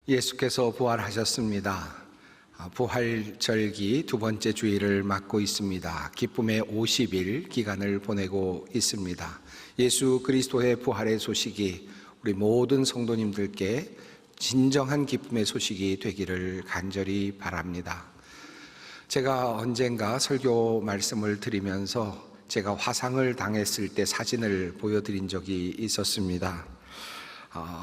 예수께서 부활하셨습니다. 부활절기 두 번째 주일을 맞고 있습니다. 기쁨의 50일 기간을 보내고 있습니다. 예수 그리스도의 부활의 소식이 우리 모든 성도님들께 진정한 기쁨의 소식이 되기를 간절히 바랍니다. 제가 언젠가 설교 말씀을 드리면서 제가 화상을 당했을 때 사진을 보여드린 적이 있었습니다.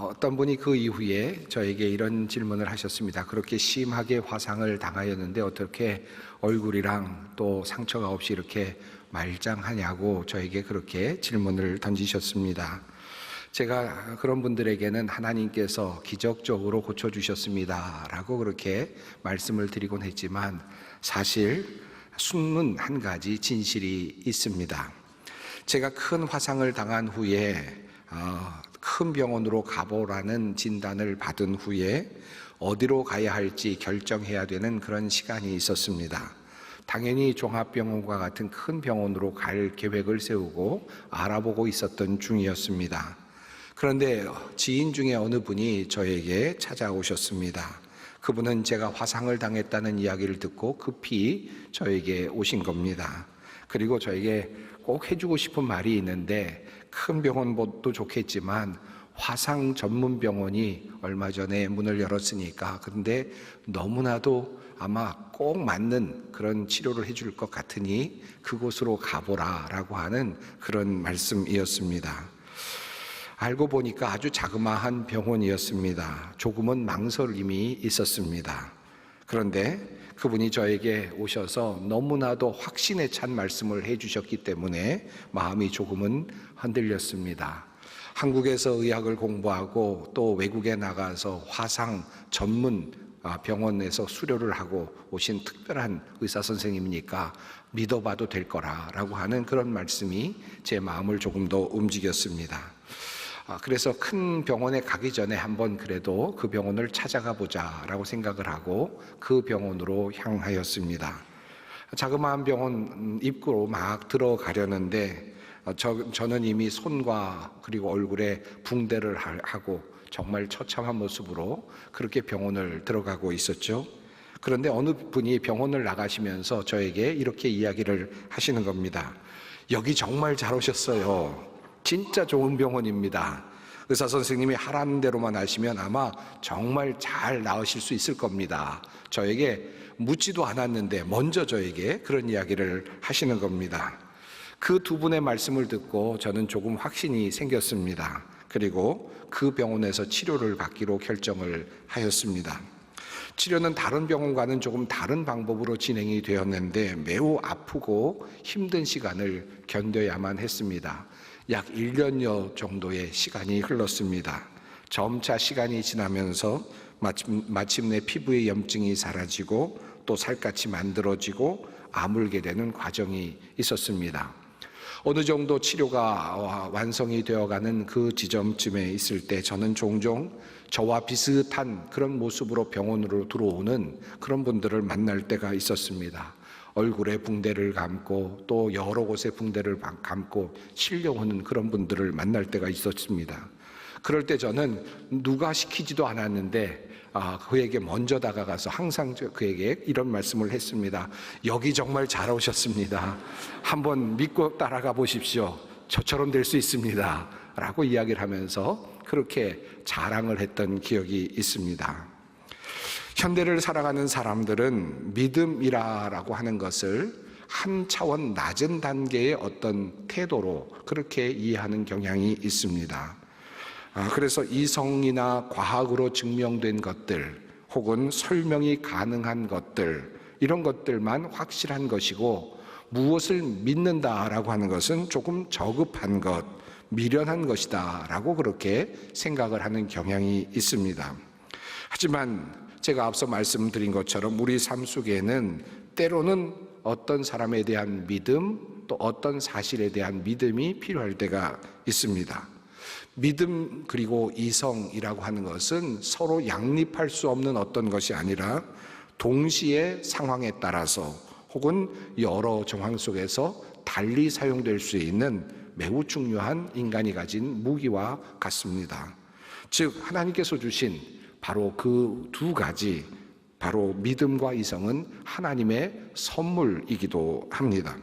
어떤 분이 그 이후에 저에게 이런 질문을 하셨습니다. 그렇게 심하게 화상을 당하였는데 어떻게 얼굴이랑 또 상처가 없이 이렇게 말짱하냐고 저에게 그렇게 질문을 던지셨습니다. 제가 그런 분들에게는 하나님께서 기적적으로 고쳐주셨습니다 라고 그렇게 말씀을 드리곤 했지만 사실 숨은 한 가지 진실이 있습니다. 제가 큰 화상을 당한 후에 큰 병원으로 가보라는 진단을 받은 후에 어디로 가야 할지 결정해야 되는 그런 시간이 있었습니다. 당연히 종합병원과 같은 큰 병원으로 갈 계획을 세우고 알아보고 있었던 중이었습니다. 그런데 지인 중에 어느 분이 저에게 찾아오셨습니다. 그분은 제가 화상을 당했다는 이야기를 듣고 급히 저에게 오신 겁니다. 그리고 저에게 꼭 해주고 싶은 말이 있는데 큰 병원도 좋겠지만 화상 전문 병원이 얼마 전에 문을 열었으니까 근데 너무나도 아마 꼭 맞는 그런 치료를 해줄 것 같으니 그곳으로 가보라 라고 하는 그런 말씀이었습니다. 알고 보니까 아주 자그마한 병원이었습니다. 조금은 망설임이 있었습니다. 그런데 그분이 저에게 오셔서 너무나도 확신에 찬 말씀을 해주셨기 때문에 마음이 조금은 흔들렸습니다. 한국에서 의학을 공부하고 또 외국에 나가서 화상 전문 병원에서 수료를 하고 오신 특별한 의사 선생님이니까 믿어봐도 될 거라고 하는 그런 말씀이 제 마음을 조금 더 움직였습니다. 그래서 큰 병원에 가기 전에 한번 그래도 그 병원을 찾아가 보자라고 생각을 하고 그 병원으로 향하였습니다. 자그마한 병원 입구로 막 들어가려는데 저는 이미 손과 그리고 얼굴에 붕대를 하고 정말 처참한 모습으로 그렇게 병원을 들어가고 있었죠. 그런데 어느 분이 병원을 나가시면서 저에게 이렇게 이야기를 하시는 겁니다. 여기 정말 잘 오셨어요. 진짜 좋은 병원입니다. 의사 선생님이 하라는 대로만 하시면 아마 정말 잘 나으실 수 있을 겁니다. 저에게 묻지도 않았는데 먼저 저에게 그런 이야기를 하시는 겁니다. 그 두 분의 말씀을 듣고 저는 조금 확신이 생겼습니다. 그리고 그 병원에서 치료를 받기로 결정을 하였습니다. 치료는 다른 병원과는 조금 다른 방법으로 진행이 되었는데 매우 아프고 힘든 시간을 견뎌야만 했습니다. 약 1년여 정도의 시간이 흘렀습니다. 점차 시간이 지나면서 마침내 피부의 염증이 사라지고 또 살갗이 만들어지고 아물게 되는 과정이 있었습니다. 어느 정도 치료가 완성이 되어가는 그 지점쯤에 있을 때 저는 종종 저와 비슷한 그런 모습으로 병원으로 들어오는 그런 분들을 만날 때가 있었습니다. 얼굴에 붕대를 감고 또 여러 곳에 붕대를 감고 실려오는 그런 분들을 만날 때가 있었습니다. 그럴 때 저는 누가 시키지도 않았는데 그에게 먼저 다가가서 항상 그에게 이런 말씀을 했습니다. 여기 정말 잘 오셨습니다. 한번 믿고 따라가 보십시오. 저처럼 될 수 있습니다. 라고 이야기를 하면서 그렇게 자랑을 했던 기억이 있습니다. 현대를 살아가는 사람들은 믿음이라고 하는 것을 한 차원 낮은 단계의 어떤 태도로 그렇게 이해하는 경향이 있습니다. 그래서 이성이나 과학으로 증명된 것들 혹은 설명이 가능한 것들 이런 것들만 확실한 것이고 무엇을 믿는다라고 하는 것은 조금 저급한 것, 미련한 것이다 라고 그렇게 생각을 하는 경향이 있습니다. 하지만 제가 앞서 말씀드린 것처럼 우리 삶 속에는 때로는 어떤 사람에 대한 믿음, 또 어떤 사실에 대한 믿음이 필요할 때가 있습니다. 믿음 그리고 이성이라고 하는 것은 서로 양립할 수 없는 어떤 것이 아니라 동시에 상황에 따라서 혹은 여러 정황 속에서 달리 사용될 수 있는 매우 중요한 인간이 가진 무기와 같습니다. 즉 하나님께서 주신 바로 그 두 가지, 바로 믿음과 이성은 하나님의 선물이기도 합니다.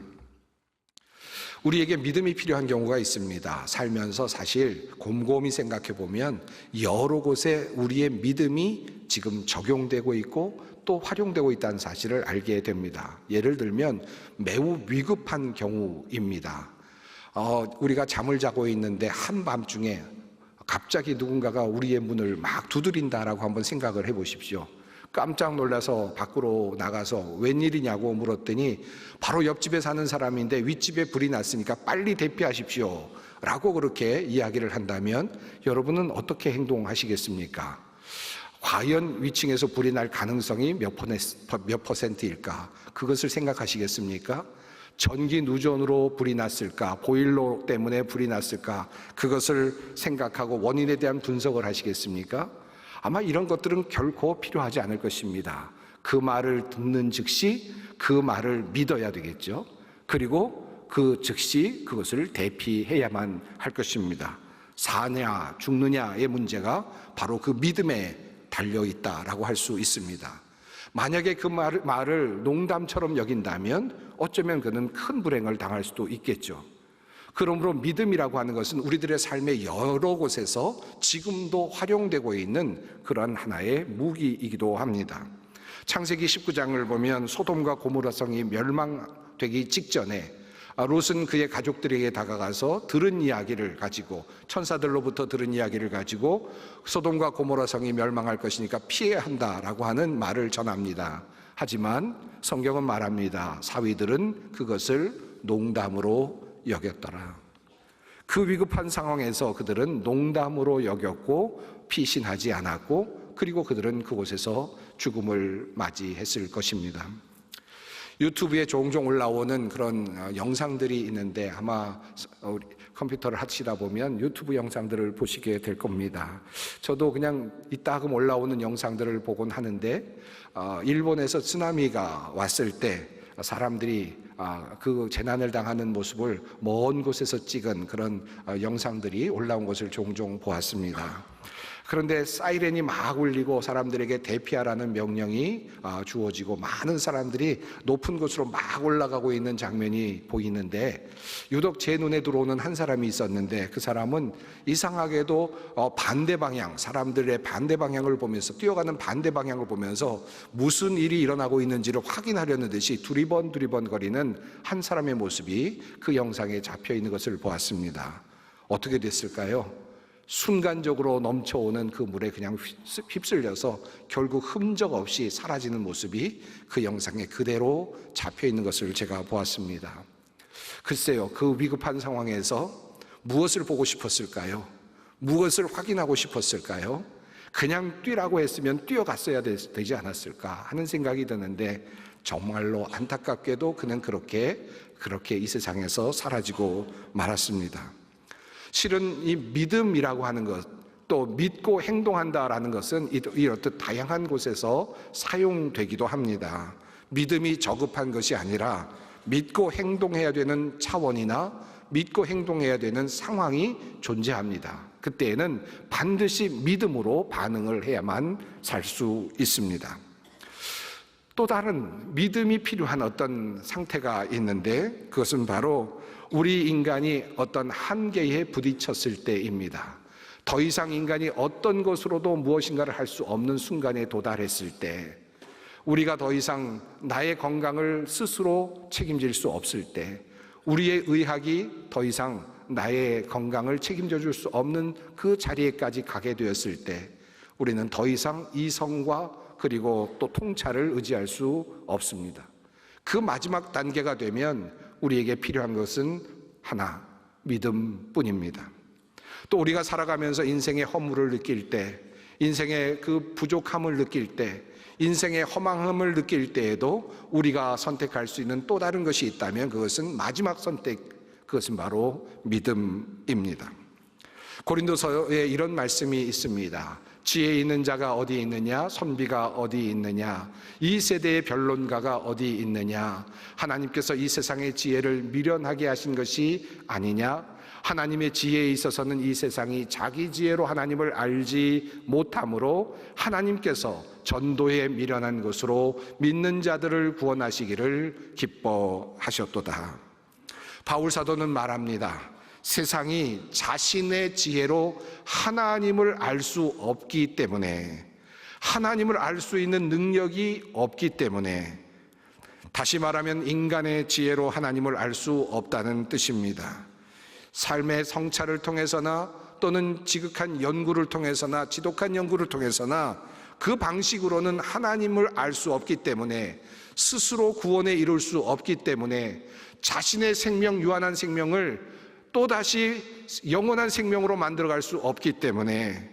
우리에게 믿음이 필요한 경우가 있습니다. 살면서 사실 곰곰이 생각해 보면 여러 곳에 우리의 믿음이 지금 적용되고 있고 또 활용되고 있다는 사실을 알게 됩니다. 예를 들면 매우 위급한 경우입니다. 우리가 잠을 자고 있는데 한밤중에 갑자기 누군가가 우리의 문을 막 두드린다라고 한번 생각을 해 보십시오. 깜짝 놀라서 밖으로 나가서 웬일이냐고 물었더니 바로 옆집에 사는 사람인데 윗집에 불이 났으니까 빨리 대피하십시오 라고 그렇게 이야기를 한다면 여러분은 어떻게 행동하시겠습니까? 과연 위층에서 불이 날 가능성이 몇 퍼센트일까? 그것을 생각하시겠습니까? 전기 누전으로 불이 났을까? 보일러 때문에 불이 났을까? 그것을 생각하고 원인에 대한 분석을 하시겠습니까? 아마 이런 것들은 결코 필요하지 않을 것입니다. 그 말을 듣는 즉시 그 말을 믿어야 되겠죠. 그리고 그 즉시 그것을 대피해야만 할 것입니다. 사냐 죽느냐의 문제가 바로 그 믿음에 달려있다라고 할 수 있습니다. 만약에 그 말을 농담처럼 여긴다면 어쩌면 그는 큰 불행을 당할 수도 있겠죠. 그러므로 믿음이라고 하는 것은 우리들의 삶의 여러 곳에서 지금도 활용되고 있는 그런 하나의 무기이기도 합니다. 창세기 19장을 보면 소돔과 고모라 성이 멸망되기 직전에 롯은 그의 가족들에게 다가가서 들은 이야기를 가지고, 천사들로부터 들은 이야기를 가지고 소돔과 고모라 성이 멸망할 것이니까 피해야 한다라고 하는 말을 전합니다. 하지만 성경은 말합니다. 사위들은 그것을 농담으로 여겼더라. 그 위급한 상황에서 그들은 농담으로 여겼고 피신하지 않았고, 그리고 그들은 그곳에서 죽음을 맞이했을 것입니다. 유튜브에 종종 올라오는 그런 영상들이 있는데 아마 컴퓨터를 하시다 보면 유튜브 영상들을 보시게 될 겁니다. 저도 그냥 이따금 올라오는 영상들을 보곤 하는데 일본에서 쓰나미가 왔을 때 사람들이 그 재난을 당하는 모습을 먼 곳에서 찍은 그런 영상들이 올라온 것을 종종 보았습니다. 그런데 사이렌이 막 울리고 사람들에게 대피하라는 명령이 주어지고 많은 사람들이 높은 곳으로 막 올라가고 있는 장면이 보이는데, 유독 제 눈에 들어오는 한 사람이 있었는데 그 사람은 이상하게도 반대 방향, 사람들의 반대 방향을 보면서, 뛰어가는 반대 방향을 보면서 무슨 일이 일어나고 있는지를 확인하려는 듯이 두리번 거리는 한 사람의 모습이 그 영상에 잡혀 있는 것을 보았습니다. 어떻게 됐을까요? 순간적으로 넘쳐오는 그 물에 그냥 휩쓸려서 결국 흔적 없이 사라지는 모습이 그 영상에 그대로 잡혀 있는 것을 제가 보았습니다. 글쎄요, 그 위급한 상황에서 무엇을 보고 싶었을까요? 무엇을 확인하고 싶었을까요? 그냥 뛰라고 했으면 뛰어갔어야 되지 않았을까 하는 생각이 드는데, 정말로 안타깝게도 그는 그렇게 이 세상에서 사라지고 말았습니다. 실은 이 믿음이라고 하는 것, 또 믿고 행동한다라는 것은 이렇듯 다양한 곳에서 사용되기도 합니다. 믿음이 저급한 것이 아니라 믿고 행동해야 되는 차원이나 믿고 행동해야 되는 상황이 존재합니다. 그때에는 반드시 믿음으로 반응을 해야만 살 수 있습니다. 또 다른 믿음이 필요한 어떤 상태가 있는데, 그것은 바로 우리 인간이 어떤 한계에 부딪혔을 때입니다. 더 이상 인간이 어떤 것으로도 무엇인가를 할 수 없는 순간에 도달했을 때, 우리가 더 이상 나의 건강을 스스로 책임질 수 없을 때, 우리의 의학이 더 이상 나의 건강을 책임져 줄 수 없는 그 자리에까지 가게 되었을 때, 우리는 더 이상 이성과 그리고 또 통찰을 의지할 수 없습니다. 그 마지막 단계가 되면 우리에게 필요한 것은 하나, 믿음뿐입니다. 또 우리가 살아가면서 인생의 허물을 느낄 때, 인생의 그 부족함을 느낄 때, 인생의 허망함을 느낄 때에도 우리가 선택할 수 있는 또 다른 것이 있다면 그것은 마지막 선택, 그것은 바로 믿음입니다. 고린도서에 이런 말씀이 있습니다. 지혜 있는 자가 어디 있느냐? 선비가 어디 있느냐? 이 세대의 변론가가 어디 있느냐? 하나님께서 이 세상의 지혜를 미련하게 하신 것이 아니냐? 하나님의 지혜에 있어서는 이 세상이 자기 지혜로 하나님을 알지 못하므로 하나님께서 전도에 미련한 것으로 믿는 자들을 구원하시기를 기뻐하셨도다. 바울 사도는 말합니다. 세상이 자신의 지혜로 하나님을 알 수 없기 때문에, 하나님을 알 수 있는 능력이 없기 때문에, 다시 말하면 인간의 지혜로 하나님을 알 수 없다는 뜻입니다. 삶의 성찰을 통해서나 또는 지극한 연구를 통해서나 지독한 연구를 통해서나 그 방식으로는 하나님을 알 수 없기 때문에, 스스로 구원에 이룰 수 없기 때문에 자신의 생명, 유한한 생명을 또다시 영원한 생명으로 만들어갈 수 없기 때문에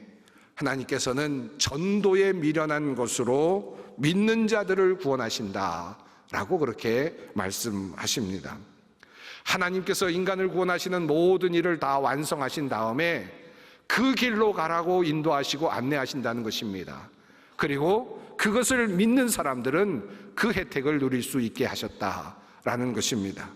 하나님께서는 전도에 미련한 것으로 믿는 자들을 구원하신다라고 그렇게 말씀하십니다. 하나님께서 인간을 구원하시는 모든 일을 다 완성하신 다음에 그 길로 가라고 인도하시고 안내하신다는 것입니다. 그리고 그것을 믿는 사람들은 그 혜택을 누릴 수 있게 하셨다라는 것입니다.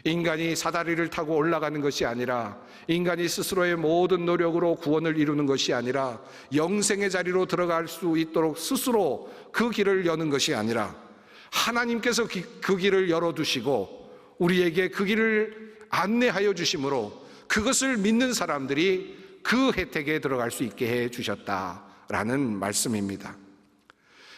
인간이 사다리를 타고 올라가는 것이 아니라, 인간이 스스로의 모든 노력으로 구원을 이루는 것이 아니라, 영생의 자리로 들어갈 수 있도록 스스로 그 길을 여는 것이 아니라 하나님께서 그 길을 열어두시고 우리에게 그 길을 안내하여 주심으로 그것을 믿는 사람들이 그 혜택에 들어갈 수 있게 해 주셨다라는 말씀입니다.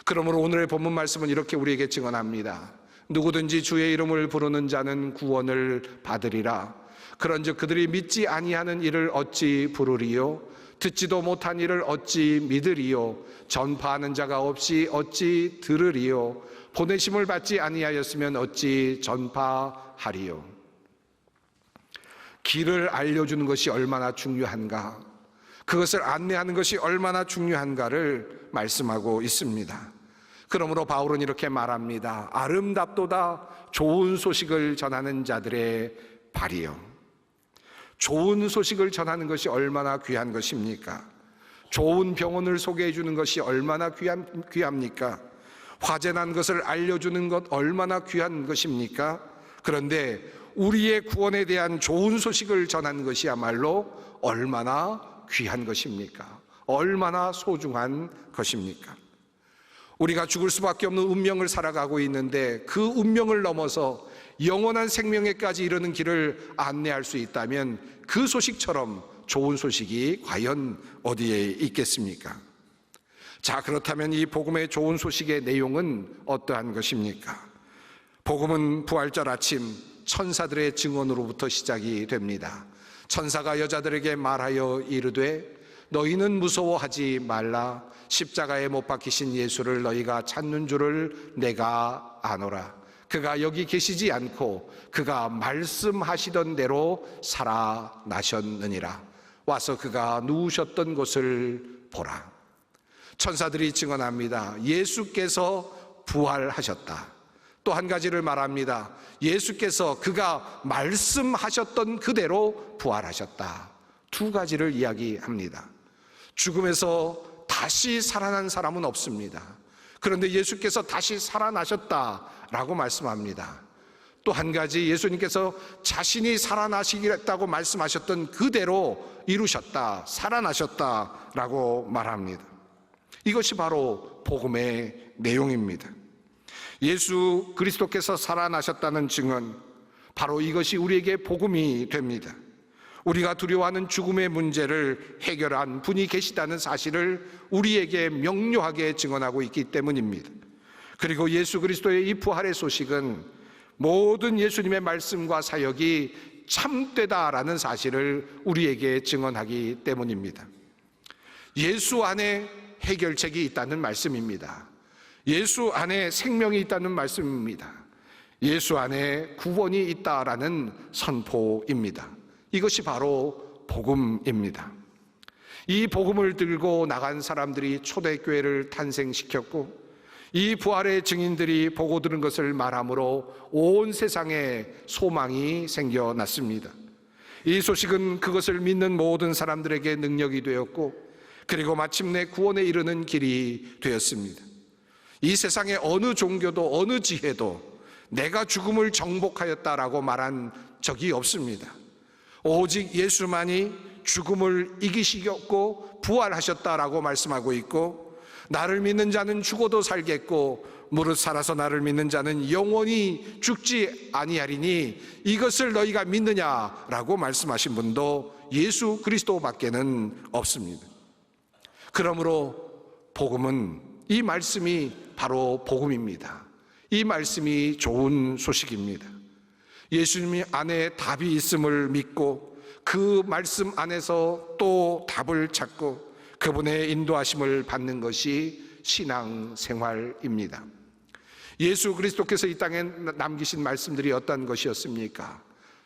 그러므로 오늘의 본문 말씀은 이렇게 우리에게 증언합니다. 누구든지 주의 이름을 부르는 자는 구원을 받으리라. 그런즉 그들이 믿지 아니하는 일을 어찌 부르리요? 듣지도 못한 일을 어찌 믿으리요? 전파하는 자가 없이 어찌 들으리요? 보내심을 받지 아니하였으면 어찌 전파하리요? 길을 알려주는 것이 얼마나 중요한가, 그것을 안내하는 것이 얼마나 중요한가를 말씀하고 있습니다. 그러므로 바울은 이렇게 말합니다. 아름답도다 좋은 소식을 전하는 자들의 발이요. 좋은 소식을 전하는 것이 얼마나 귀한 것입니까? 좋은 병원을 소개해 주는 것이 얼마나 귀합니까? 화재 난 것을 알려주는 것 얼마나 귀한 것입니까? 그런데 우리의 구원에 대한 좋은 소식을 전하는 것이야말로 얼마나 귀한 것입니까? 얼마나 소중한 것입니까? 우리가 죽을 수밖에 없는 운명을 살아가고 있는데 그 운명을 넘어서 영원한 생명에까지 이르는 길을 안내할 수 있다면 그 소식처럼 좋은 소식이 과연 어디에 있겠습니까? 자, 그렇다면 이 복음의 좋은 소식의 내용은 어떠한 것입니까? 복음은 부활절 아침 천사들의 증언으로부터 시작이 됩니다. 천사가 여자들에게 말하여 이르되 너희는 무서워하지 말라. 십자가에 못 박히신 예수를 너희가 찾는 줄을 내가 아노라. 그가 여기 계시지 않고 그가 말씀하시던 대로 살아나셨느니라. 와서 그가 누우셨던 곳을 보라. 천사들이 증언합니다. 예수께서 부활하셨다. 또 한 가지를 말합니다. 예수께서 그가 말씀하셨던 그대로 부활하셨다. 두 가지를 이야기합니다. 죽음에서 다시 살아난 사람은 없습니다. 그런데 예수께서 다시 살아나셨다라고 말씀합니다. 또 한 가지, 예수님께서 자신이 살아나시겠다고 말씀하셨던 그대로 이루셨다, 살아나셨다라고 말합니다. 이것이 바로 복음의 내용입니다. 예수 그리스도께서 살아나셨다는 증언, 바로 이것이 우리에게 복음이 됩니다. 우리가 두려워하는 죽음의 문제를 해결한 분이 계시다는 사실을 우리에게 명료하게 증언하고 있기 때문입니다. 그리고 예수 그리스도의 이 부활의 소식은 모든 예수님의 말씀과 사역이 참되다라는 사실을 우리에게 증언하기 때문입니다. 예수 안에 해결책이 있다는 말씀입니다. 예수 안에 생명이 있다는 말씀입니다. 예수 안에 구원이 있다라는 선포입니다. 이것이 바로 복음입니다. 이 복음을 들고 나간 사람들이 초대교회를 탄생시켰고 이 부활의 증인들이 보고 들은 것을 말함으로 온 세상에 소망이 생겨났습니다. 이 소식은 그것을 믿는 모든 사람들에게 능력이 되었고, 그리고 마침내 구원에 이르는 길이 되었습니다. 이 세상의 어느 종교도 어느 지혜도 내가 죽음을 정복하였다라고 말한 적이 없습니다. 오직 예수만이 죽음을 이기시켰고 부활하셨다라고 말씀하고 있고, 나를 믿는 자는 죽어도 살겠고 무릇 살아서 나를 믿는 자는 영원히 죽지 아니하리니 이것을 너희가 믿느냐라고 말씀하신 분도 예수 그리스도밖에는 없습니다. 그러므로 복음은, 이 말씀이 바로 복음입니다. 이 말씀이 좋은 소식입니다. 예수님 안에 답이 있음을 믿고 그 말씀 안에서 또 답을 찾고 그분의 인도하심을 받는 것이 신앙생활입니다. 예수 그리스도께서 이 땅에 남기신 말씀들이 어떤 것이었습니까?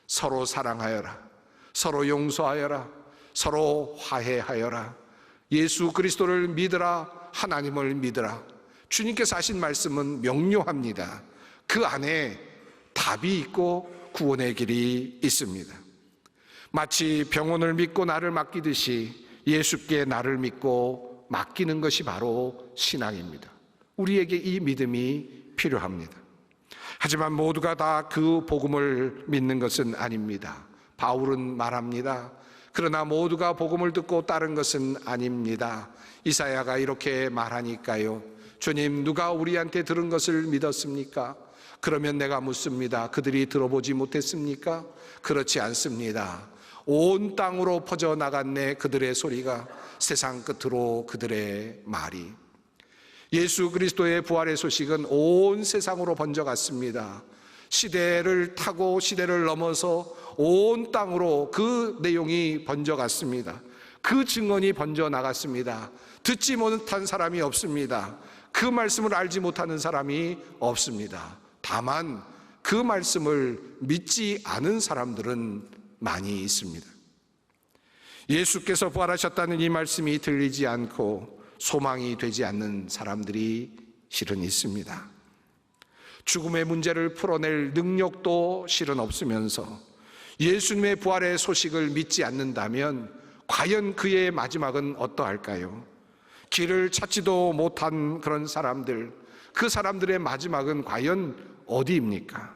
서로 사랑하여라, 서로 용서하여라, 서로 화해하여라, 예수 그리스도를 믿으라, 하나님을 믿으라. 주님께서 하신 말씀은 명료합니다. 그 안에 답이 있고 구원의 길이 있습니다. 마치 병원을 믿고 나를 맡기듯이 예수께 나를 믿고 맡기는 것이 바로 신앙입니다. 우리에게 이 믿음이 필요합니다. 하지만 모두가 다 그 복음을 믿는 것은 아닙니다. 바울은 말합니다. 그러나 모두가 복음을 듣고 따른 것은 아닙니다. 이사야가 이렇게 말하니까요. 주님, 누가 우리한테 들은 것을 믿었습니까? 그러면 내가 묻습니다. 그들이 들어보지 못했습니까? 그렇지 않습니다. 온 땅으로 퍼져나갔네, 그들의 소리가, 세상 끝으로 그들의 말이. 예수 그리스도의 부활의 소식은 온 세상으로 번져갔습니다. 시대를 타고 시대를 넘어서 온 땅으로 그 내용이 번져갔습니다. 그 증언이 번져나갔습니다. 듣지 못한 사람이 없습니다. 그 말씀을 알지 못하는 사람이 없습니다. 다만 그 말씀을 믿지 않은 사람들은 많이 있습니다. 예수께서 부활하셨다는 이 말씀이 들리지 않고 소망이 되지 않는 사람들이 실은 있습니다. 죽음의 문제를 풀어낼 능력도 실은 없으면서 예수님의 부활의 소식을 믿지 않는다면 과연 그의 마지막은 어떠할까요? 길을 찾지도 못한 그런 사람들, 그 사람들의 마지막은 과연 어디입니까?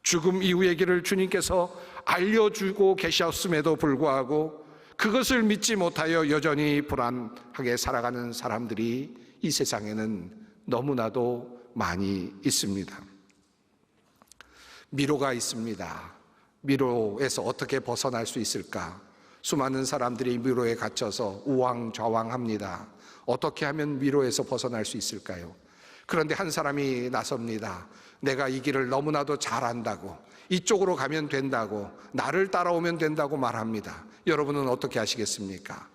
죽음 이후의 길을 주님께서 알려주고 계셨음에도 불구하고 그것을 믿지 못하여 여전히 불안하게 살아가는 사람들이 이 세상에는 너무나도 많이 있습니다. 미로가 있습니다. 미로에서 어떻게 벗어날 수 있을까? 수많은 사람들이 미로에 갇혀서 우왕좌왕합니다. 어떻게 하면 미로에서 벗어날 수 있을까요? 그런데 한 사람이 나섭니다. 내가 이 길을 너무나도 잘 안다고, 이쪽으로 가면 된다고, 나를 따라오면 된다고 말합니다. 여러분은 어떻게 하시겠습니까?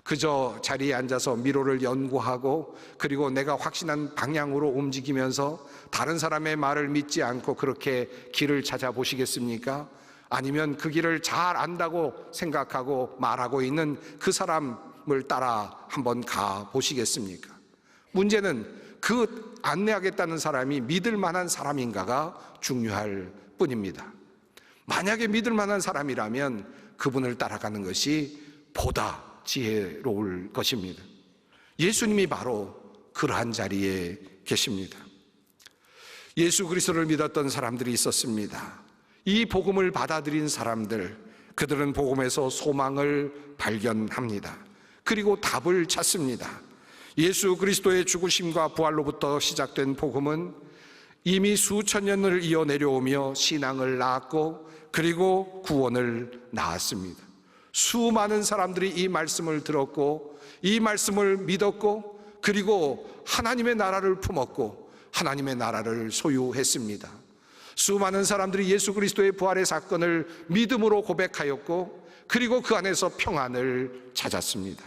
그저 자리에 앉아서 미로를 연구하고 그리고 내가 확신한 방향으로 움직이면서 다른 사람의 말을 믿지 않고 그렇게 길을 찾아보시겠습니까? 아니면 그 길을 잘 안다고 생각하고 말하고 있는 그 사람을 따라 한번 가보시겠습니까? 문제는 그 안내하겠다는 사람이 믿을 만한 사람인가가 중요할 뿐입니다. 만약에 믿을 만한 사람이라면 그분을 따라가는 것이 보다 지혜로울 것입니다. 예수님이 바로 그러한 자리에 계십니다. 예수 그리스도를 믿었던 사람들이 있었습니다. 이 복음을 받아들인 사람들, 그들은 복음에서 소망을 발견합니다. 그리고 답을 찾습니다. 예수 그리스도의 죽으심과 부활로부터 시작된 복음은 이미 수천 년을 이어 내려오며 신앙을 낳았고 그리고 구원을 낳았습니다. 수많은 사람들이 이 말씀을 들었고 이 말씀을 믿었고 그리고 하나님의 나라를 품었고 하나님의 나라를 소유했습니다. 수많은 사람들이 예수 그리스도의 부활의 사건을 믿음으로 고백하였고 그리고 그 안에서 평안을 찾았습니다.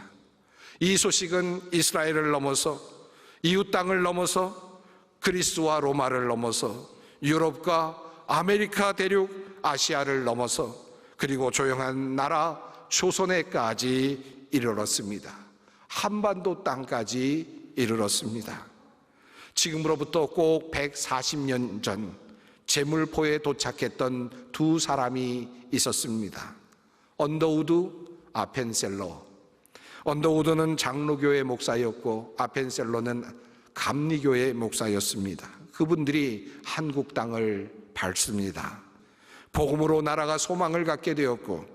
이 소식은 이스라엘을 넘어서 이웃 땅을 넘어서 그리스와 로마를 넘어서 유럽과 아메리카 대륙 아시아를 넘어서 그리고 조용한 나라 조선에까지 이르렀습니다. 한반도 땅까지 이르렀습니다. 지금으로부터 꼭 140년 전 제물포에 도착했던 두 사람이 있었습니다. 언더우드, 아펜셀러. 언더우드는 장로교회 목사였고 아펜셀러는 감리교회 목사였습니다. 그분들이 한국 땅을 밟습니다. 복음으로 나라가 소망을 갖게 되었고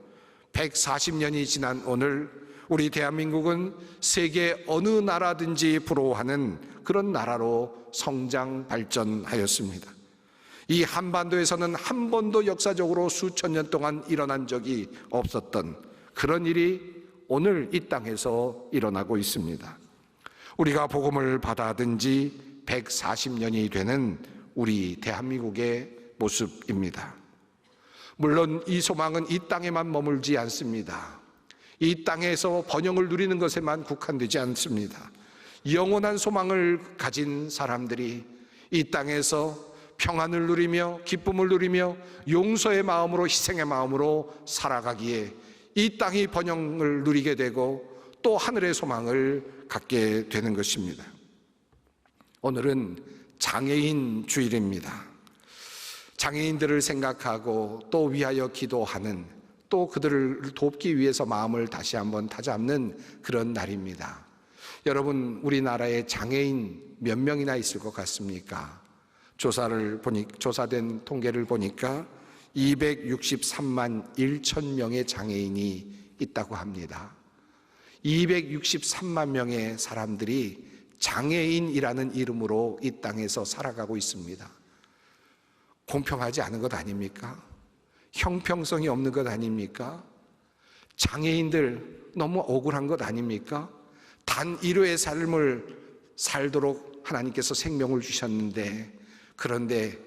140년이 지난 오늘 우리 대한민국은 세계 어느 나라든지 부러워하는 그런 나라로 성장 발전하였습니다. 이 한반도에서는 한 번도 역사적으로 수천 년 동안 일어난 적이 없었던 그런 일이 오늘 이 땅에서 일어나고 있습니다. 우리가 복음을 받아든 지 140년이 되는 우리 대한민국의 모습입니다. 물론 이 소망은 이 땅에만 머물지 않습니다. 이 땅에서 번영을 누리는 것에만 국한되지 않습니다. 영원한 소망을 가진 사람들이 이 땅에서 평안을 누리며 기쁨을 누리며 용서의 마음으로 희생의 마음으로 살아가기에 이 땅이 번영을 누리게 되고 또 하늘의 소망을 갖게 되는 것입니다. 오늘은 장애인 주일입니다. 장애인들을 생각하고 또 위하여 기도하는, 또 그들을 돕기 위해서 마음을 다시 한번 다잡는 그런 날입니다. 여러분, 우리나라에 장애인 몇 명이나 있을 것 같습니까? 조사된 통계를 보니까 263만 1천 명의 장애인이 있다고 합니다. 263만 명의 사람들이 장애인이라는 이름으로 이 땅에서 살아가고 있습니다. 공평하지 않은 것 아닙니까? 형평성이 없는 것 아닙니까? 장애인들 너무 억울한 것 아닙니까? 단 1호의 삶을 살도록 하나님께서 생명을 주셨는데, 그런데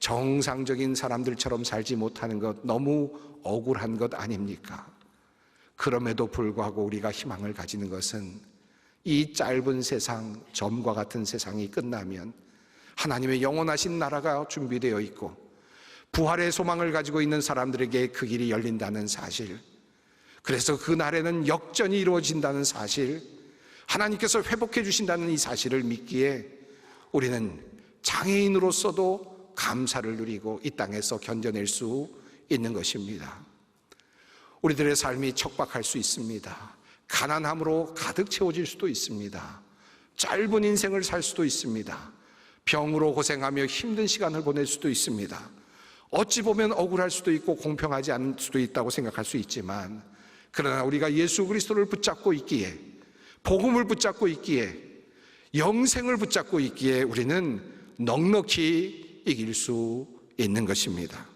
정상적인 사람들처럼 살지 못하는 것 너무 억울한 것 아닙니까? 그럼에도 불구하고 우리가 희망을 가지는 것은 이 짧은 세상, 점과 같은 세상이 끝나면 하나님의 영원하신 나라가 준비되어 있고 부활의 소망을 가지고 있는 사람들에게 그 길이 열린다는 사실, 그래서 그 날에는 역전이 이루어진다는 사실, 하나님께서 회복해 주신다는 이 사실을 믿기에 우리는 장애인으로서도 감사를 누리고 이 땅에서 견뎌낼 수 있는 것입니다. 우리들의 삶이 척박할 수 있습니다. 가난함으로 가득 채워질 수도 있습니다. 짧은 인생을 살 수도 있습니다. 병으로 고생하며 힘든 시간을 보낼 수도 있습니다. 어찌 보면 억울할 수도 있고 공평하지 않을 수도 있다고 생각할 수 있지만, 그러나 우리가 예수 그리스도를 붙잡고 있기에, 복음을 붙잡고 있기에, 영생을 붙잡고 있기에 우리는 넉넉히 이길 수 있는 것입니다.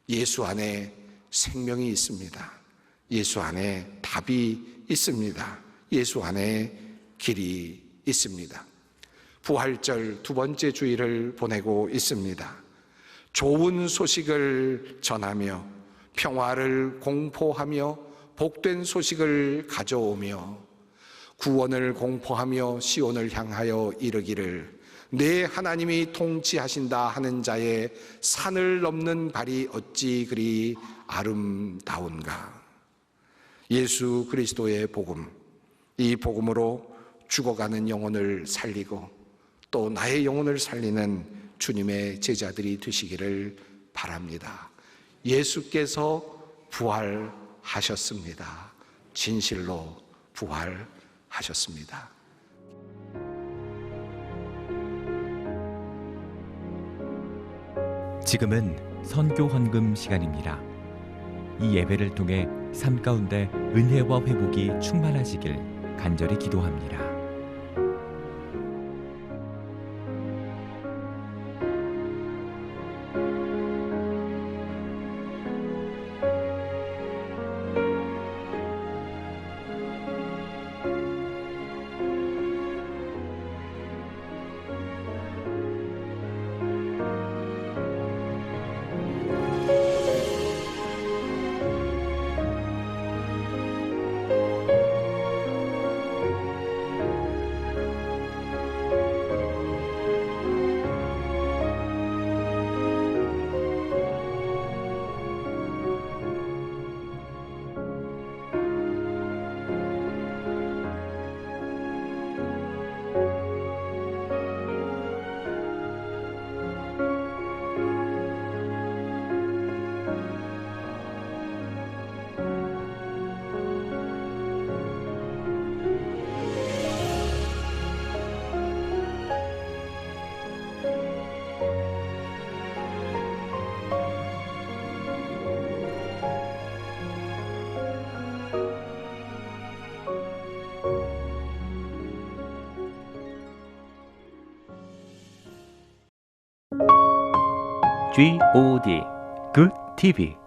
예수 안에 생명이 있습니다. 예수 안에 답이 있습니다. 예수 안에 길이 있습니다. 부활절 두 번째 주일을 보내고 있습니다. 좋은 소식을 전하며 평화를 공포하며 복된 소식을 가져오며 구원을 공포하며 시온을 향하여 이르기를 내 하나님이 통치하신다 하는 자의 산을 넘는 발이 어찌 그리 아름다운가. 예수 그리스도의 복음, 이 복음으로 죽어가는 영혼을 살리고 또 나의 영혼을 살리는 주님의 제자들이 되시기를 바랍니다. 예수께서 부활하셨습니다. 진실로 부활하셨습니다. 지금은 선교 헌금 시간입니다. 이 예배를 통해 삶 가운데 은혜와 회복이 충만하시길 간절히 기도합니다. Good TV